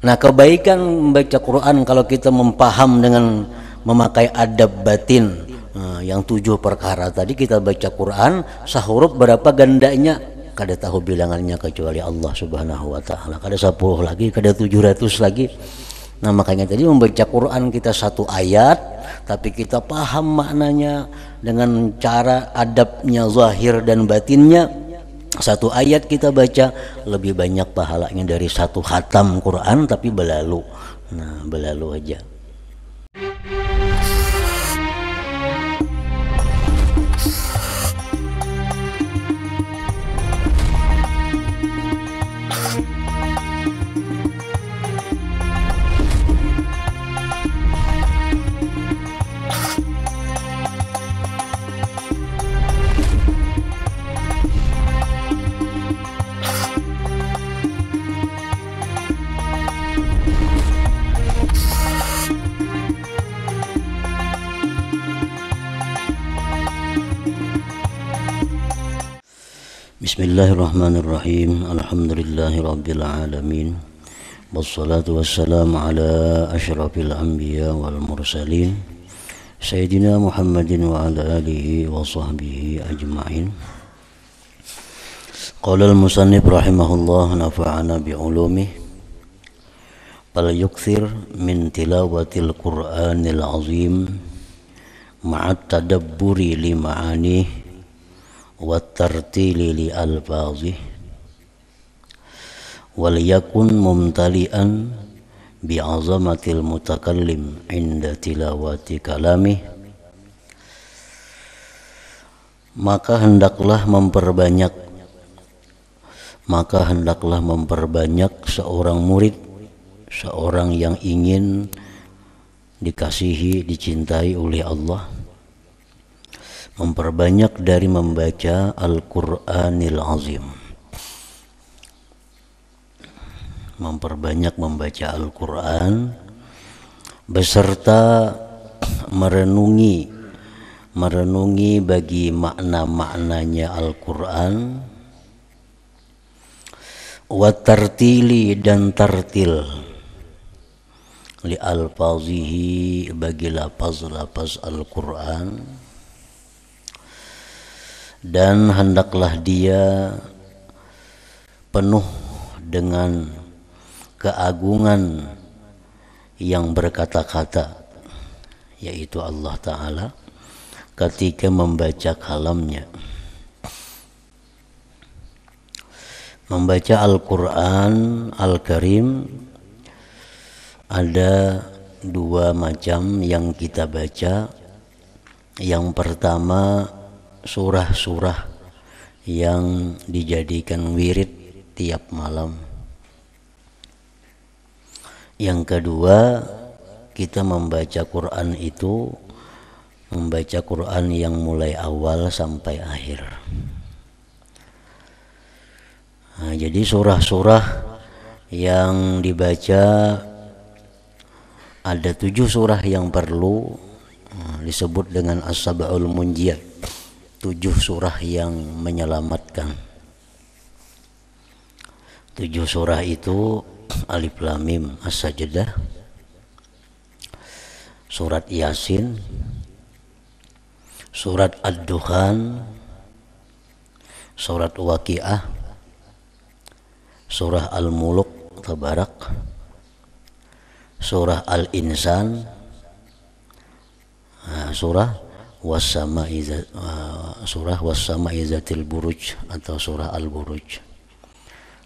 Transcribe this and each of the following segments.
Nah, kebaikan membaca Quran kalau kita memaham dengan memakai adab batin, yang 7 perkara tadi kita baca Quran sahuruf berapa gandanya kada tahu bilangannya kecuali Allah Subhanahu wa taala. Kada 10 lagi, kada 700 lagi. Nah, makanya tadi membaca Quran kita satu ayat tapi kita paham maknanya dengan cara adabnya zahir dan batinnya. Satu ayat kita baca lebih banyak pahalanya dari satu khatam Quran tapi belalu. Nah, belalu aja. Bismillahirrahmanirrahim. Alhamdulillahi rabbil alamin. Wassalatu wassalamu ala asyrafil anbiya wal mursalin Sayyidina Muhammadin wa ala alihi wa sahbihi ajma'in. Qala al-musannif rahimahullah nafa'ana bi'ulumih. Fal yukthir min tilawatil Qur'anil azim ma'at tadabburi li ma'anih wa tartili li alfazih wal yakun mumtali'an bi'azamatil mutakallim inda tilawati kalamih. Maka hendaklah memperbanyak seorang murid, seorang yang ingin dikasihi, dicintai oleh Allah, memperbanyak dari membaca Al-Qur'anil Azim, memperbanyak membaca Al-Quran beserta merenungi bagi makna-maknanya Al-Quran, wa tartili dan tartil li alfazihi bagi lafaz-lafaz Al-Quran, dan hendaklah dia penuh dengan keagungan yang berkata-kata, yaitu Allah Ta'ala ketika membaca kalamnya. Membaca Al-Quran Al-Karim ada 2 macam yang kita baca. Yang pertama, surah-surah yang dijadikan wirid tiap malam. Yang kedua, kita membaca Quran itu membaca Quran yang mulai awal sampai akhir. Nah, jadi surah-surah yang dibaca ada 7 surah yang perlu disebut dengan As-Sab'ul Munjiyat, 7 surah yang menyelamatkan. 7 surah itu Alif Lam Mim As-Sajdah, surat Yasin, surat Ad-Dukhan, surat Waqiah, surah Al-Mulk Tabarak, surah Al-Insan, surah Was-Sama'i Zatil Buruj atau surah Al-Buruj.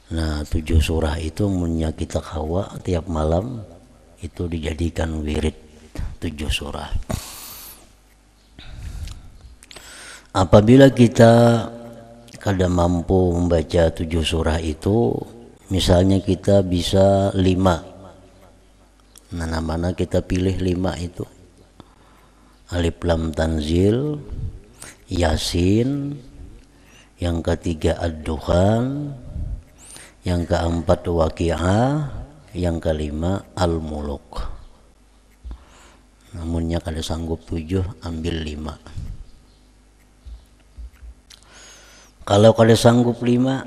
Nah, 7 surah itu punya kita kawa tiap malam itu dijadikan wirid 7 surah. Apabila kita kada mampu membaca 7 surah itu, misalnya kita bisa 5, nah mana kita pilih 5 itu? Alif Lam Tanzil, Yasin, yang ketiga Ad-Dukhan, yang keempat Waqiah, yang kelima Al-Mulk. Namunnya kada sanggup 7, ambil 5. Kalau kada sanggup 5,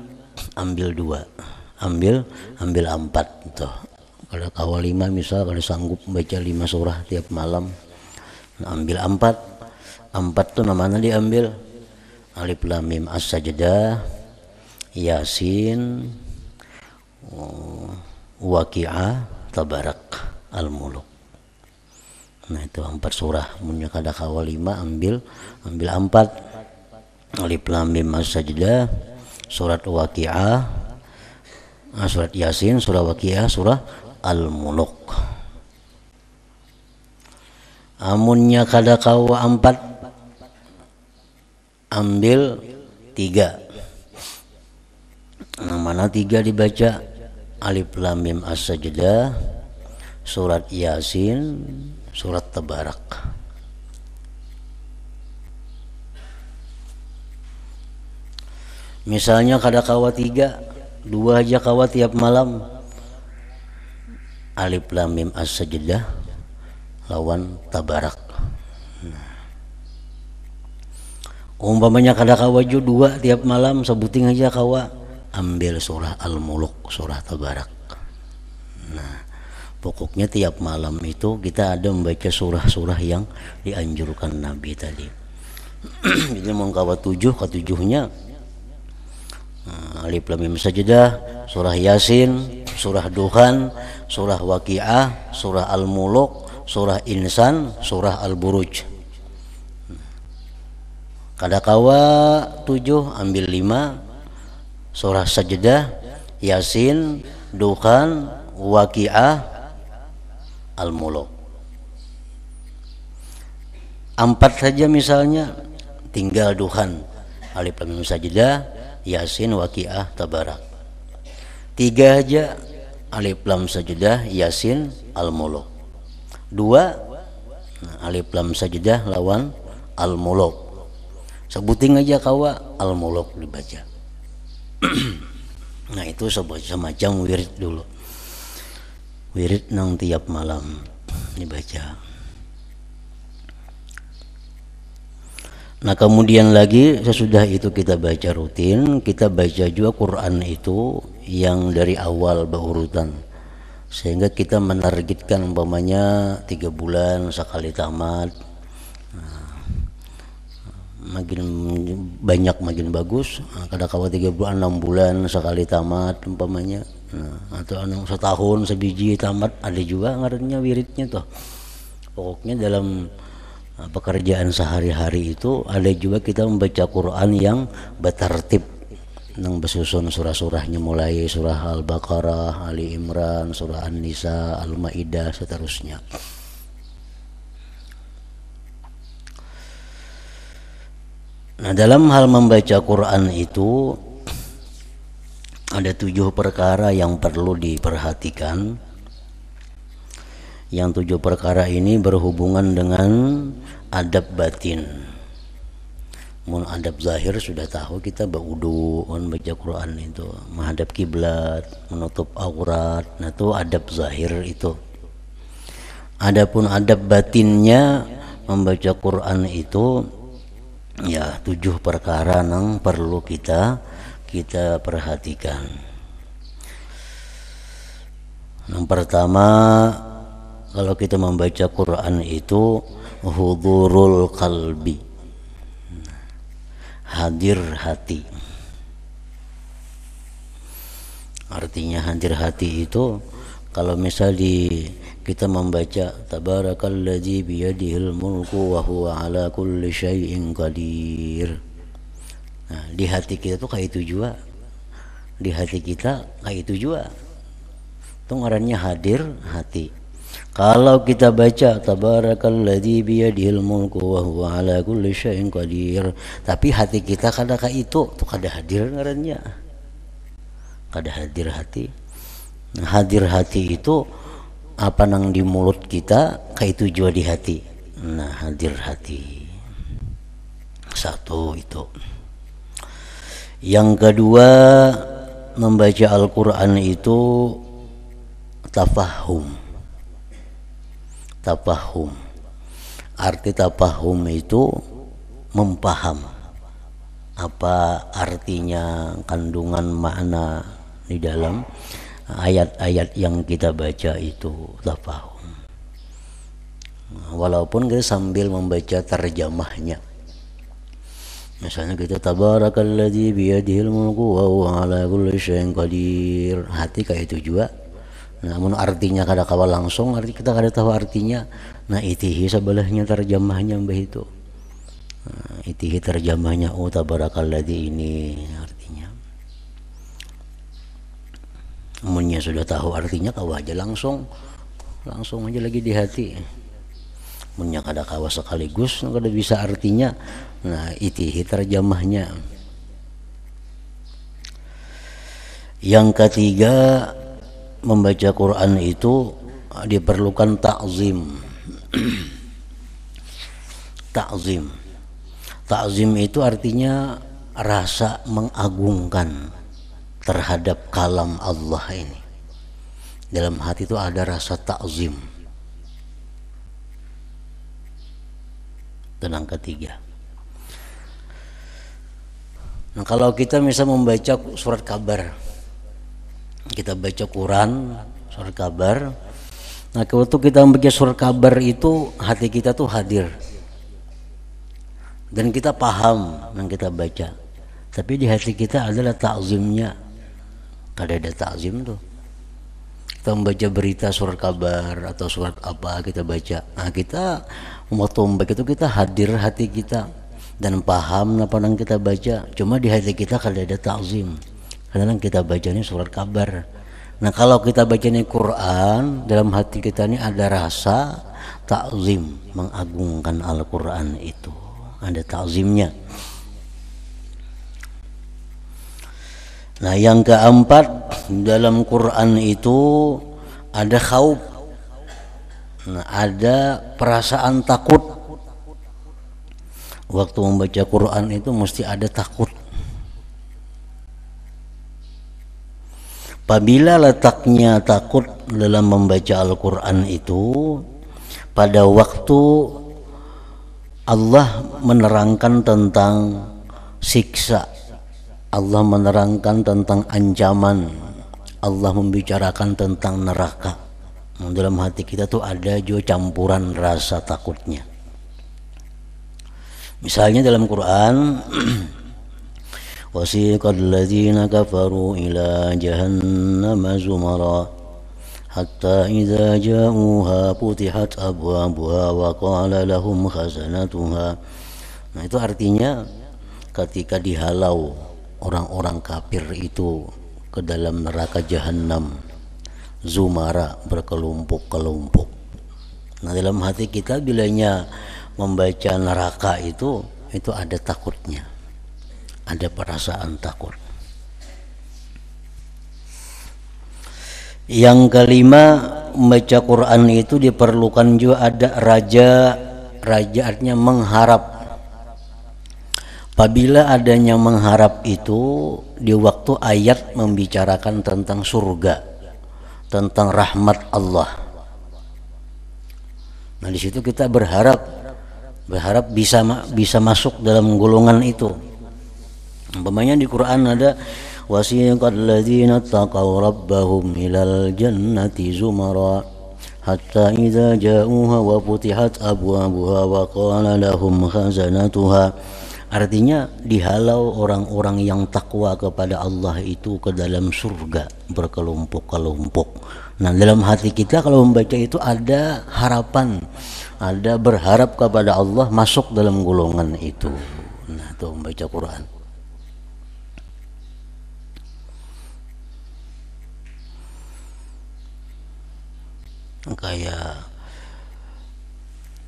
ambil 2, ambil 4 tuh. Kalau awal 5 misal, kalau sanggup baca 5 surah tiap malam, nah, ambil 4. 4 tuh namanya diambil Alif Lam Mim As-Sajdah, Yasin, Waqiah, Tabarak, Al-Muluk. Nah itu 4 surah. Munnya kada kawal 5 ambil 4. Alif Lam Mim As-Sajdah, surat Waqiah, surat Yasin, surah Waqiah, surah Al-Muluk. Amunnya kada kawa 4 ambil 3. Nah, mana 3 dibaca? Alif Lam Mim As-Sajdah, surat Yasin, surat Tabarak. Misalnya kada kawa 3, 2 aja kawa tiap malam. Alif Lam Mim As-Sajdah lawan Tabarak. Umpamanya kada kawa ju 2 tiap malam, sebuting aja kawa, ambil surah Al-Muluk, surah Tabarak. Nah, pokoknya tiap malam itu kita ada membaca surah-surah yang dianjurkan Nabi tadi. Jadi mau kawa 7, ketujuhnya Alif Lam Mim Sajdah, surah Yasin, surah Duhan, surah Waqiah, surah Al-Muluk, surah Insan, surah Al-Buruj. Kada kawa 7 ambil 5, surah Sajdah, Yasin, Duhan, Waqiah, Al-Muluk. 4 saja misalnya, tinggal Duhan, Alif Lam Mim Sajdah, Yasin, Waqiah, Tabarak. 3 aja, Alif Lam Sajdah, Yasin, Al-Muluk. 2 Alif Lam Sajdah lawan Al-Muluk. Sebuting aja kawa, Al-Muluk dibaca. Nah itu semacam wirid dulu, wirid nang tiap malam dibaca. Nah kemudian lagi sesudah itu kita baca rutin, kita baca juga Quran itu yang dari awal berurutan, sehingga kita menargetkan umpamanya 3 bulan sekali tamat. Makin banyak makin bagus. Kada kawa 3 bulan 6 bulan sekali tamat umpamanya. Atau setahun sebiji tamat, ada juga ngarannya wiridnya tuh. Pokoknya dalam pekerjaan sehari-hari itu ada juga kita membaca Quran yang bertertib, nang bersusun surah-surahnya mulai surah Al-Baqarah, Ali Imran, surah An-Nisa, Al-Maidah, seterusnya. Nah dalam hal membaca Quran itu ada 7 perkara yang perlu diperhatikan. Yang 7 perkara ini berhubungan dengan adab batin. Mun adab zahir sudah tahu, kita berwudu, membaca Quran itu menghadap kiblat, menutup aurat. Nah itu adab zahir itu. Adapun adab batinnya membaca Quran itu ya 7 perkara yang perlu kita perhatikan. Yang pertama, kalau kita membaca Quran itu hudurul qalbi, hadir hati. Artinya hadir hati itu kalau misal kita membaca tabarakalladzi biyadihil mulku wa huwa ala kulli syai'in qadir. Nah, di hati kita tuh kayak itu juga. Di hati kita kayak itu juga. Itu ngarannya hadir hati. Kalau kita baca tabarakalladzi biyadihil mulku wa huwa ala kulli syai'in qadir, tapi hati kita kada kayak itu, tuh kada hadir ngarannya. Kada hadir hati. Nah, hadir hati itu apa nang di mulut kita kayak itu juga di hati. Nah hadir hati. Satu itu. Yang kedua, membaca Al-Quran itu tafahum. Tafahum, arti tafahum itu mempaham apa artinya, kandungan makna di dalam ayat-ayat yang kita baca itu tafahum. Walaupun kita sambil membaca terjemahnya. Misalnya kita tabarakalladzi biyadihil mulku wa huwa ala kulli syai'in qadir. Hati kayak itu juga. Namun artinya kada kawa langsung, arti kita kada tahu artinya. Nah itihi sebelahnya terjemahnya mbah itu. Nah, itihi terjemahnya oh tabarakalladzi ini artinya. Munnya sudah tahu artinya kawa aja langsung aja lagi di hati. Munnya kada kawa sekaligus kada bisa artinya. Nah itihi terjemahnya. Yang ketiga, membaca Quran itu diperlukan ta'zim. Ta'zim itu artinya rasa mengagungkan terhadap kalam Allah ini. Dalam hati itu ada rasa ta'zim. Dan yang ketiga, nah kalau kita bisa membaca surat kabar, kita baca Quran surat kabar, nah waktu kita membaca surat kabar itu hati kita tuh hadir dan kita paham yang kita baca, tapi di hati kita adalah ta'zimnya. Kada ada ta'zim tuh. Kita membaca berita surat kabar atau surat apa kita baca, nah kita waktu membaca itu kita hadir hati kita dan paham apa yang kita baca, cuma di hati kita kada ada ta'zim. Kadang kita baca ini surat kabar. Nah kalau kita baca ini Quran, dalam hati kita ini ada rasa ta'zim, mengagungkan Al-Quran itu, ada ta'zimnya. Nah yang keempat, dalam Quran itu ada khauf. Nah, ada perasaan takut. Waktu membaca Quran itu mesti ada takut. Apabila letaknya takut dalam membaca Al-Quran itu, pada waktu Allah menerangkan tentang siksa, Allah menerangkan tentang ancaman, Allah membicarakan tentang neraka, dalam hati kita tuh ada juga campuran rasa takutnya. Misalnya dalam Quran, wasiqal ladzina kafaru ila jahannama zumara hatta idza ja'uha futihat abwabuha wa qala lahum khazanatuha. Nah itu artinya ketika dihalau orang-orang kafir itu ke dalam neraka jahanam, zumara, berkelompok-kelompok. Nah dalam hati kita bilanya membaca neraka itu ada takutnya, ada perasaan takut. Yang kelima, membaca Quran itu diperlukan juga ada raja artinya mengharap. Apabila adanya mengharap itu di waktu ayat membicarakan tentang surga, tentang rahmat Allah. Nah di situ kita berharap bisa masuk dalam golongan itu. Umpamanya di Quran ada wasiqal ladzina taqaw rabbahum ilal jannati zumara hatta idza ja'uha wa futihat abwabuha wa qala lahum khazanatuha. Artinya dihalau orang-orang yang takwa kepada Allah itu ke dalam surga berkelompok-kelompok. Nah dalam hati kita kalau membaca itu ada harapan, ada berharap kepada Allah masuk dalam golongan itu. Nah itu membaca Quran. Kayak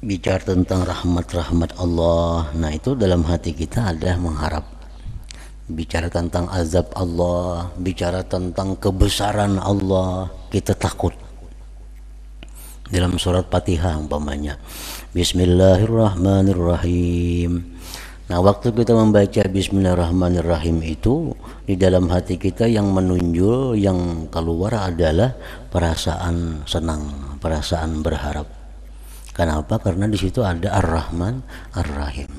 bicara tentang rahmat-rahmat Allah, nah itu dalam hati kita ada mengharap. Bicara tentang azab Allah, bicara tentang kebesaran Allah, kita takut. Dalam surat Fatihah umpamanya Bismillahirrahmanirrahim. Nah waktu kita membaca Bismillahirrahmanirrahim itu di dalam hati kita yang menunjul, yang keluar adalah perasaan senang, perasaan berharap. Kenapa? Karena di situ ada Ar-Rahman Ar-Rahim.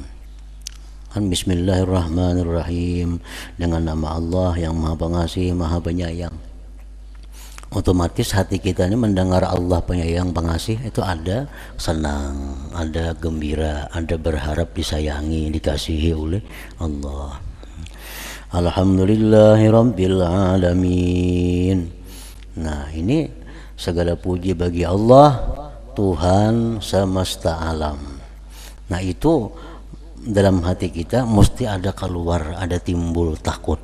Kan Bismillahirrahmanirrahim, dengan nama Allah yang Maha Pengasih, Maha Penyayang. otomatis hati kita ini mendengar Allah penyayang pengasih itu ada senang, ada gembira, ada berharap disayangi, dikasihi oleh Allah. Alhamdulillahirabbil alamin. Nah, ini segala puji bagi Allah, Tuhan semesta alam. Nah, itu dalam hati kita mesti ada keluar, ada timbul takut.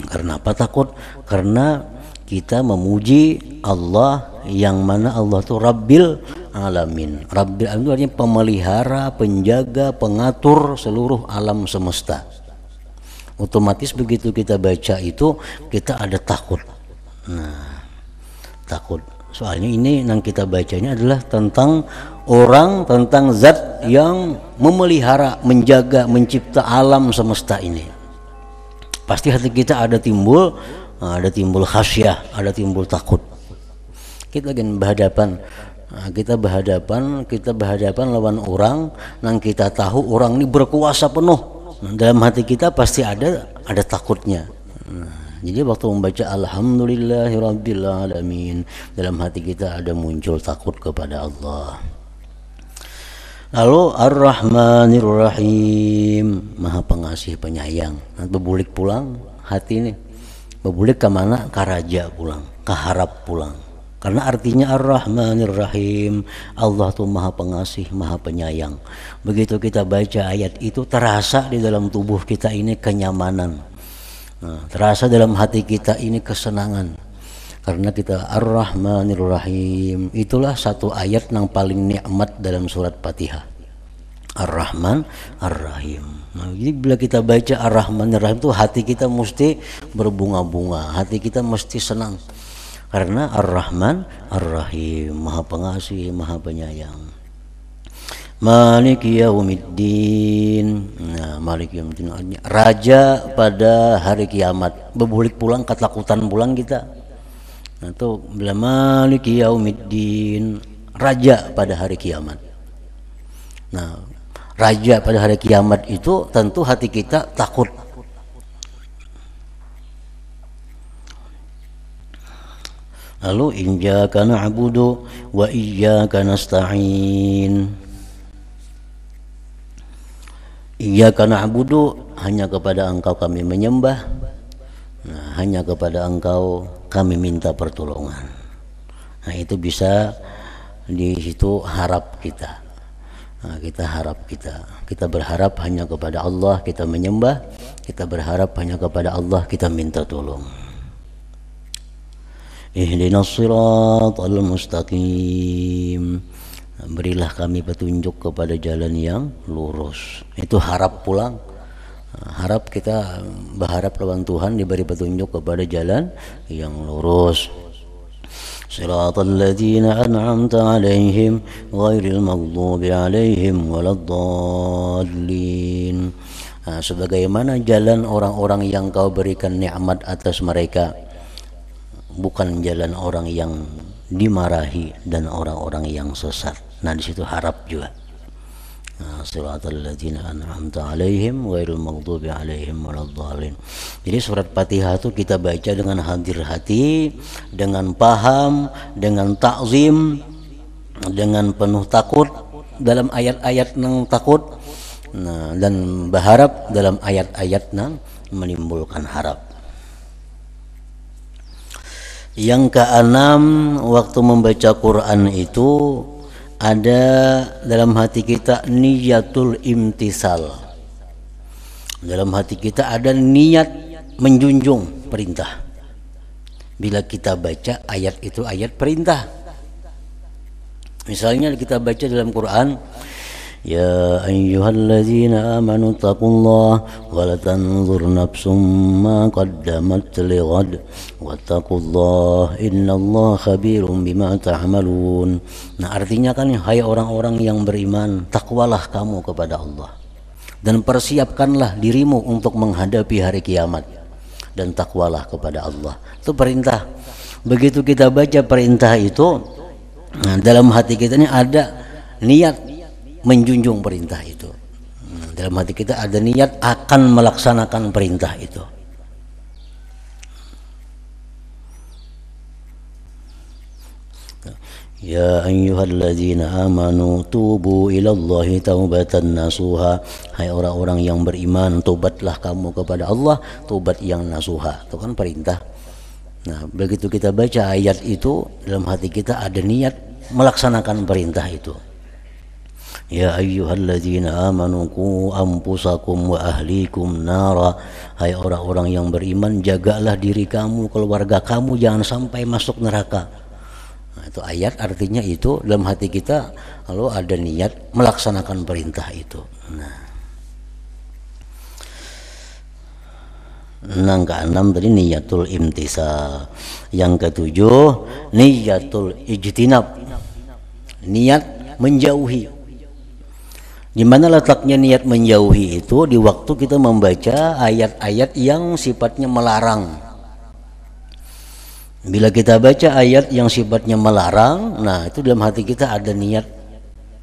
Karena apa takut? Karena kita memuji Allah yang mana Allah itu Rabbil Alamin. Rabbil Alamin itu artinya pemelihara, penjaga, pengatur seluruh alam semesta. Otomatis begitu kita baca itu kita ada takut. Nah, takut. Soalnya ini yang kita bacanya adalah tentang orang, tentang zat yang memelihara, menjaga, mencipta alam semesta ini. Pasti hati kita ada timbul khasyah, ada timbul takut. Kita akan berhadapan lawan orang yang kita tahu orang ini berkuasa penuh. Dalam hati kita pasti ada takutnya. Jadi waktu membaca Alhamdulillahirabbil alamin, dalam hati kita ada muncul takut kepada Allah. Lalu Ar-Rahmanir Rahim, Maha Pengasih Penyayang. Nanti bebulik pulang hati ini. Bebulik ke mana? Ke raja pulang, ke harap pulang. Karena artinya Ar-Rahmanir Rahim, Allah tuh Maha Pengasih, Maha Penyayang. Begitu kita baca ayat itu terasa di dalam tubuh kita ini kenyamanan. Nah, terasa dalam hati kita ini kesenangan. Karena kita Ar-Rahmanir Rahim, itulah satu ayat yang paling nikmat dalam surat Fatihah. Ar-Rahman Ar-Rahim. Nah, jadi bila kita baca Ar-Rahmanir Rahim itu hati kita mesti berbunga-bunga, hati kita mesti senang. Karena Ar-Rahman Ar-Rahim, Maha Pengasih, Maha Penyayang. Maliki Yaumiddin. Nah, Maliki Yaumiddin, raja pada hari kiamat. Bebulik pulang, ketakutan pulang kita. Nah, itu bila Maliki Yaumiddin, raja pada hari kiamat. Nah, raja pada hari kiamat itu tentu hati kita takut. Lalu iyyaka na'budu wa iyyaka nasta'in. Iyyaka na'budu, hanya kepada Engkau kami menyembah. Nah, hanya kepada Engkau kami minta pertolongan. Nah, itu bisa di situ harap kita. Nah, kita berharap hanya kepada Allah, kita menyembah, kita berharap hanya kepada Allah, kita minta tolong. Ihdinas siratal mustaqim. Berilah kami petunjuk kepada jalan yang lurus. Itu harap pulang. Harap kita berharap lawan Tuhan diberi petunjuk kepada jalan yang lurus. Siratal ladzina an'amta 'alaihim ghairil maghdubi 'alaihim waladdallin. Sebagaimana jalan orang-orang yang Kau berikan nikmat atas mereka, bukan jalan orang yang dimarahi dan orang-orang yang sesat. Nah, di situ harap juga. Siratal ladzina an'amta 'alaihim ghairil maghdubi 'alaihim waladdallin. Jadi surat Fatihah itu kita baca dengan hadir hati, dengan paham, dengan takzim, dengan penuh takut dalam ayat-ayat yang takut. Nah, dan berharap dalam ayat-ayat yang menimbulkan harap. Yang keenam, waktu membaca Quran itu ada dalam hati kita niyatul imtisal. Dalam hati kita ada niat menjunjung perintah. Bila kita baca ayat itu ayat perintah. Misalnya kita baca dalam Quran, Ya ayyuhalladzina amanu taqullaha wa la tanzur nafsum ma qaddamat lighad wattaqullaha innallaha khabirum bima ta'malun. Nah, artinya kan, hai orang-orang yang beriman, takwalah kamu kepada Allah dan persiapkanlah dirimu untuk menghadapi hari kiamat, dan takwalah kepada Allah. Itu perintah. Begitu kita baca perintah itu, nah, dalam hati kita ini ada niat menjunjung perintah itu. Dalam hati kita ada niat akan melaksanakan perintah itu. Ya ayyuhalladzina amanu tubu ilallahi taubatan nasuha. Hai orang-orang yang beriman, tobatlah kamu kepada Allah, tobat yang nasuha. Itu kan perintah. Nah, begitu kita baca ayat itu, dalam hati kita ada niat melaksanakan perintah itu. Ya ayyuhalladzina amanu qu anfusakum wa ahlikum nara. Hai orang-orang yang beriman, jagalah diri kamu, keluarga kamu jangan sampai masuk neraka. Nah, itu ayat artinya itu dalam hati kita kalau ada niat melaksanakan perintah itu. Yang keenam tadi niyatul imtisal. Yang ketujuh niyatul ijtinab, niat menjauhi. Di mana letaknya niat menjauhi itu? Di waktu kita membaca ayat-ayat yang sifatnya melarang. Bila kita baca ayat yang sifatnya melarang, nah itu dalam hati kita ada niat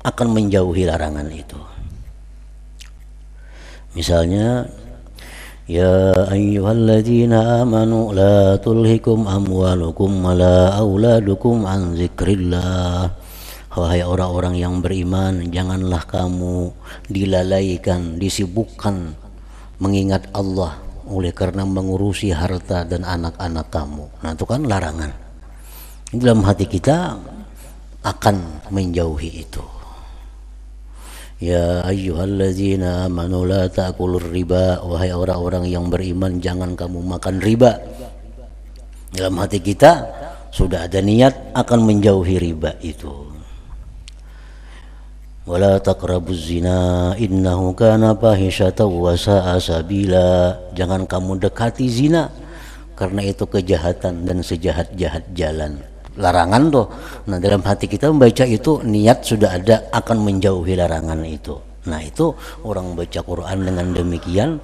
akan menjauhi larangan itu. Misalnya, ya ayyuhalladzina amanu la tulhikum amwalukum wala auladukum an zikrillah. Wahai orang-orang yang beriman, janganlah kamu dilalaikan, disibukkan mengingat Allah oleh karena mengurusi harta dan anak-anak kamu. Nah itu kan larangan. Dalam hati kita akan menjauhi itu. Ya ayyuhalladzina amanu la ta'kulur riba. Wahai orang-orang yang beriman, jangan kamu makan riba. Dalam hati kita sudah ada niat akan menjauhi riba itu. Wala taqrabuz zina innahu kana fahisyatan wa sa'a sabila. Jangan kamu dekati zina karena itu kejahatan dan sejahat-jahat jalan. Larangan tuh. Nah, dalam hati kita membaca itu niat sudah ada akan menjauhi larangan itu. Nah, itu orang baca Quran dengan demikian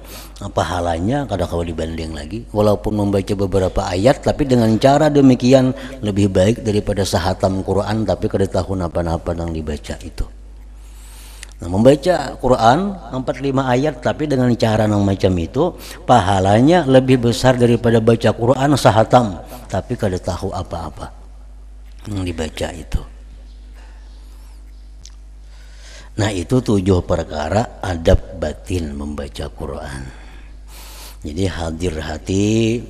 pahalanya kalau dibanding lagi, walaupun membaca beberapa ayat tapi dengan cara demikian lebih baik daripada sehatam Quran tapi kada tahu apa-apa yang dibaca itu. Nah, membaca Quran 45 ayat tapi dengan cara yang macam itu pahalanya lebih besar daripada baca Quran sahatam tapi kada tahu apa-apa yang dibaca itu. Nah, itu 7 perkara adab batin membaca Quran. Jadi hadir hati,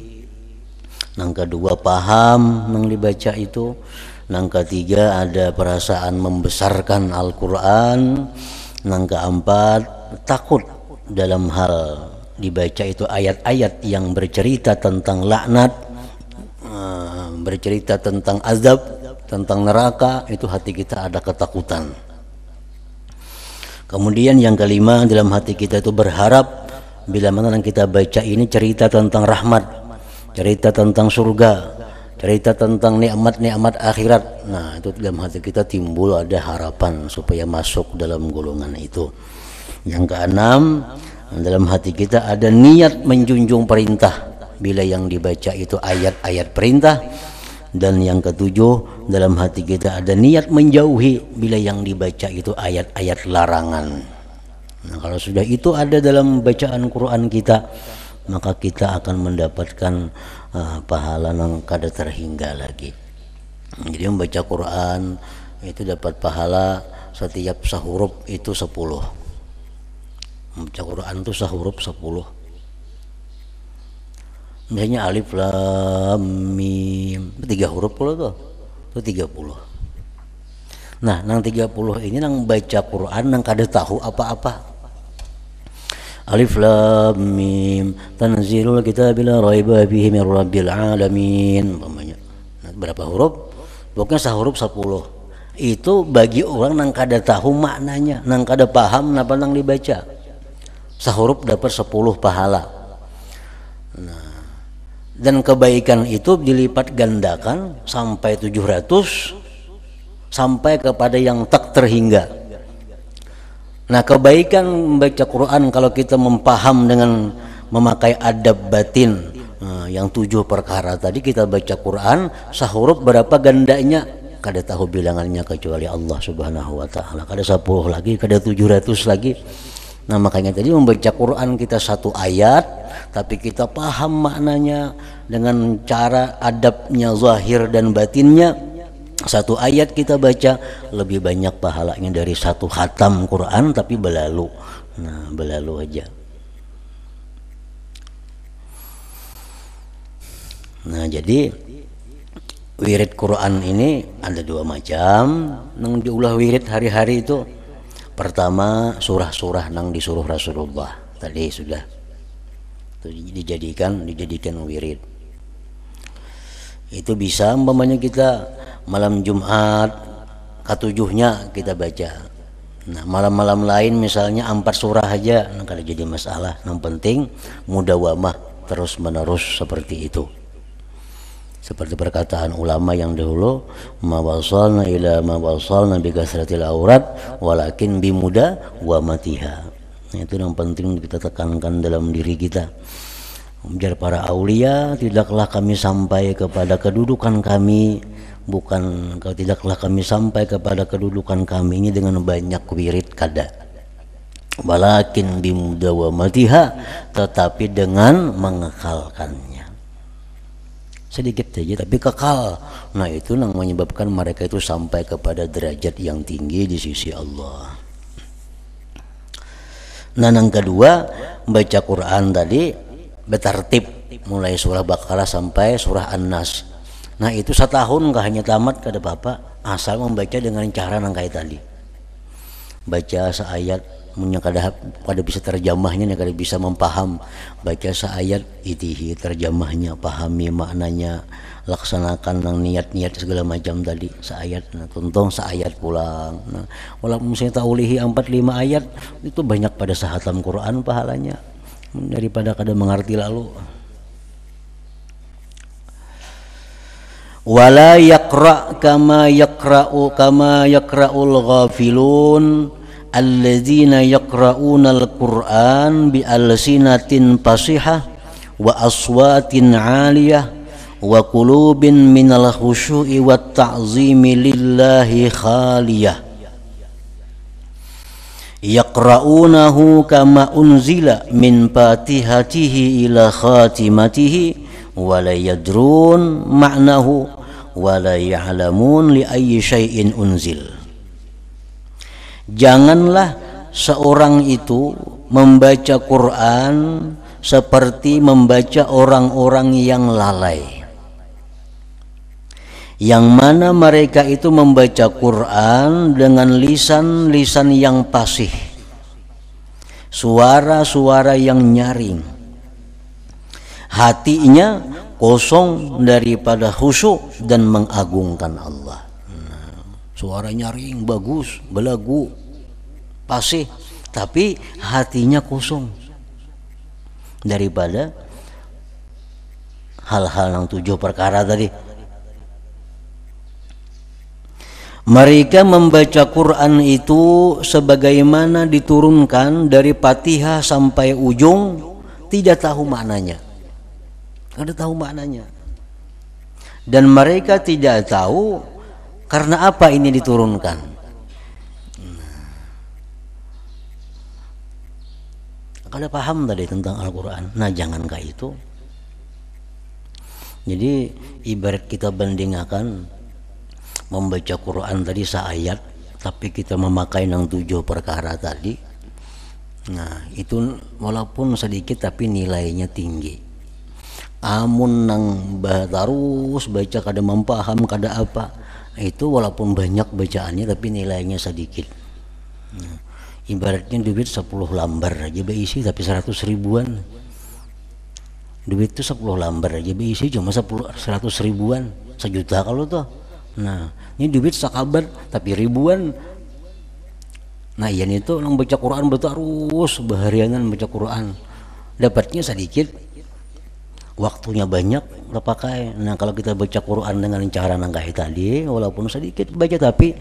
yang kedua paham yang dibaca itu, yang ketiga ada perasaan membesarkan Al-Quran, yang keempat takut dalam hal dibaca itu ayat-ayat yang bercerita tentang laknat, bercerita tentang azab, tentang neraka, itu hati kita ada ketakutan. Kemudian yang kelima, dalam hati kita itu berharap bila mana yang kita baca ini cerita tentang rahmat, cerita tentang surga, cerita tentang nikmat-nikmat akhirat. Nah, itu dalam hati kita timbul ada harapan supaya masuk dalam golongan itu. Yang keenam, dalam hati kita ada niat menjunjung perintah bila yang dibaca itu ayat-ayat perintah. Dan yang ketujuh, dalam hati kita ada niat menjauhi bila yang dibaca itu ayat-ayat larangan. Nah, kalau sudah itu ada dalam bacaan Quran kita, maka kita akan mendapatkan pahala yang kada terhingga lagi. Jadi membaca Quran itu dapat pahala setiap sahuruf itu 10. Membaca Quran itu sahuruf 10. Misalnya alif lam mim 3 huruf pula tuh. Itu 30. Nah, nang 30 ini nang baca Quran nang kada tahu apa-apa. Alif lam mim tanzilul kitabil la raiba fihi mir rabbil alamin umpamanya. Nah, berapa huruf? Pokoknya sahuruf 10. Itu bagi orang nang kada tahu maknanya, nang kada paham napa nang dibaca. Sahuruf dapat 10 pahala. Nah, dan kebaikan itu dilipat gandakan sampai 700 sampai kepada yang tak terhingga. Nah, kebaikan membaca Quran kalau kita mempaham dengan memakai adab batin yang 7 perkara tadi, kita baca Quran sahuruf berapa gandanya kada tahu bilangannya kecuali Allah Subhanahu wa taala. Kada 10 lagi, kada 700 lagi. Nah, makanya tadi membaca Quran kita 1 ayat tapi kita paham maknanya dengan cara adabnya zahir dan batinnya, Satu ayat kita baca lebih banyak pahalanya dari satu khatam Quran tapi belalu. Nah, belalu aja. Nah, jadi wirid Quran ini ada dua macam. Nang diulah wirid hari-hari itu, pertama surah-surah nang disuruh Rasulullah tadi sudah dijadikan wirid. Itu bisa umpamanya kita malam Jumat ketujuhnya kita baca. Nah, malam-malam lain misalnya 4 surah aja, nah kada jadi masalah. Yang penting mudawamah terus menerus seperti itu. Seperti perkataan ulama yang dahulu, ma wasalna ila ma wasalna bi kasratil aurat walakin bi mudawamatiha. Nah, itu yang penting kita tekankan dalam diri kita. Biar para aulia, tidaklah kami sampai kepada kedudukan kami, tidaklah kami sampai kepada kedudukan kami ini dengan banyak wirid kada, walakin bimudawamatiha, tetapi dengan mengekalkannya. Sedikit saja tapi kekal. Nah, itu yang menyebabkan mereka itu sampai kepada derajat yang tinggi di sisi Allah. Nah, yang kedua, baca Quran tadi bertertib mulai surah Baqarah sampai surah An-Nas. Nah, itu setahun nggak hanya tamat kada apa-apa, asal membaca dengan cara nang kayak tadi. Baca seayat, munya kada bisa terjemahnya, kada bisa mempaham. Baca seayat itihi terjemahnya, pahami maknanya, laksanakan nang niat-niat segala macam tadi seayat. Nah, tuntung seayat pulang. Nah, walaupun saya taulihi 4-5 ayat itu banyak pada sahatam Quran pahalanya daripada kada mengerti lalu. Wala yaqra kama yaqra'ul ghafilun alladzina yaqra'unal Qur'an bi alsinatin fasihah wa aswatin 'aliyah wa qulubin minal khusyu'i wat ta'zimi lillahi khaliyah yaqra'unahu kama unzila min fatihatihi ila khatimatihi wa la yadrun ma'nahu wa la ya'lamun li ayyi syai'in unzil. Janganlah seorang itu membaca Quran seperti membaca orang-orang yang lalai, yang mana mereka itu membaca Quran dengan lisan-lisan yang fasih, suara-suara yang nyaring, hatinya kosong daripada khusyuk dan mengagungkan Allah. Suara nyaring bagus, belagu, fasih, tapi hatinya kosong daripada hal-hal yang 7 perkara tadi. Mereka membaca Quran itu sebagaimana diturunkan dari Fatihah sampai ujung, tidak tahu maknanya. Ada tahu maknanya. Dan mereka tidak tahu karena apa ini diturunkan. Kada paham tadi tentang Al-Quran. Nah, jangankah itu. Jadi ibarat kita bandingkan membaca Quran tadi seayat, tapi kita memakai yang 7 perkara tadi. Nah, itu walaupun sedikit tapi nilainya tinggi. Amun nang terus baca kada mempaham kada apa, itu walaupun banyak bacaannya tapi nilainya sedikit. Nah, ibaratnya duit 10 lambar aja berisi tapi 100 ribuan. Duit itu 10 lambar aja berisi cuma 100 ribuan, 1 juta kalau tuh. Nah, ini duit sakabat tapi ribuan. Nah, iya itu orang baca Quran terus baharianan baca Quran, dapatnya sedikit, waktunya banyak terpakai. Nah, kalau kita baca Quran dengan cara nangkai tadi, walaupun sedikit baca tapi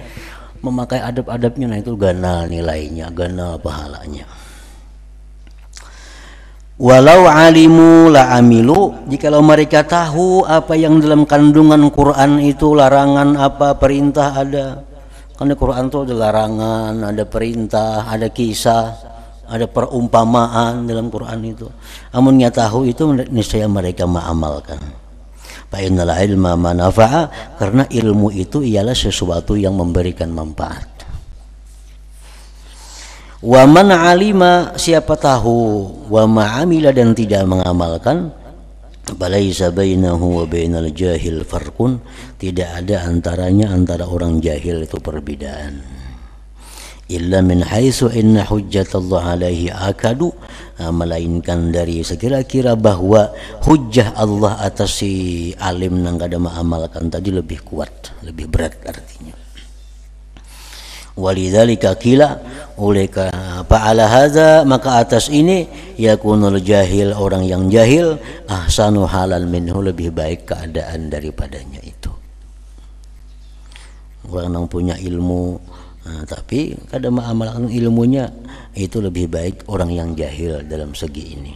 memakai adab-adabnya, nah itu ganal nilainya, ganal pahalanya. Walau alimu la amilu, jikalau mereka tahu apa yang dalam kandungan Quran itu, larangan apa, perintah ada. Karena Quran itu ada larangan, ada perintah, ada kisah, ada perumpamaan dalam Quran itu. Amunnya tahu itu niscaya mereka mengamalkan. Fa innal ilma manafa'a, karena ilmu itu ialah sesuatu yang memberikan manfaat. Wa man alima, siapa tahu, wa ma amila, dan tidak mengamalkan, balaisa bainahu wa bainal jahil farqun, tidak ada antaranya antara orang jahil itu perbedaan. Illa min haitsu inna hujjatallah alaihi akadu, melainkan dari sekira-kira bahwa hujjah Allah atas si alim nang kada mengamalkan tadi lebih kuat, lebih berat artinya. Walidzalika qila, oleh fa'ala hadza, maka atas ini yakunul jahil, orang yang jahil, ahsanu halan minhu, lebih baik keadaan daripadanya itu. Orang yang punya ilmu tapi kada mengamalkan ilmunya, itu lebih baik orang yang jahil dalam segi ini.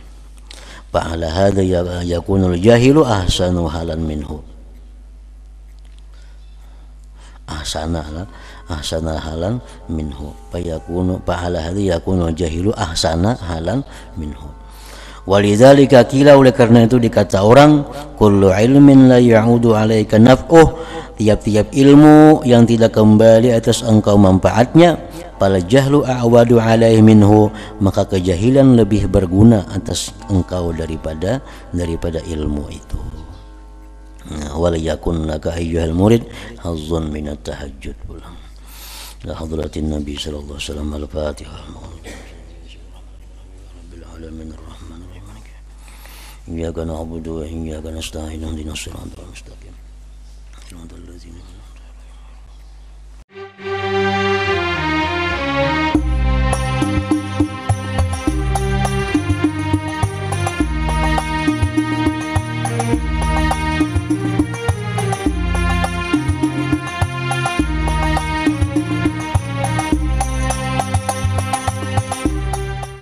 Fa'ala hadza yakunul jahilu ahsanu halan minhu. Ahsana halan minhu, fayakunu fa'ala hadza yakunu jahilu ahsana halan minhu. Walidzalika qila, oleh karena itu dikata orang, kullu ilmin la ya'udu 'alaika naf'uh, tiap-tiap ilmu yang tidak kembali atas engkau manfaatnya, fal jahlu a'wadu 'alaihi minhu, maka kejahilan lebih berguna atas engkau daripada ilmu itu. Wal yakun laka ayyuhal murid hazzun minat tahajjud. Pulang la hadratin nabi sallallahu alaihi wasallam. Al-Fatihah. Rabbil alamin arrahmanir rahim. Iyyaka na'budu wa iyyaka nasta'in. Ihdinas siratal mustaqim. Siratal ladzina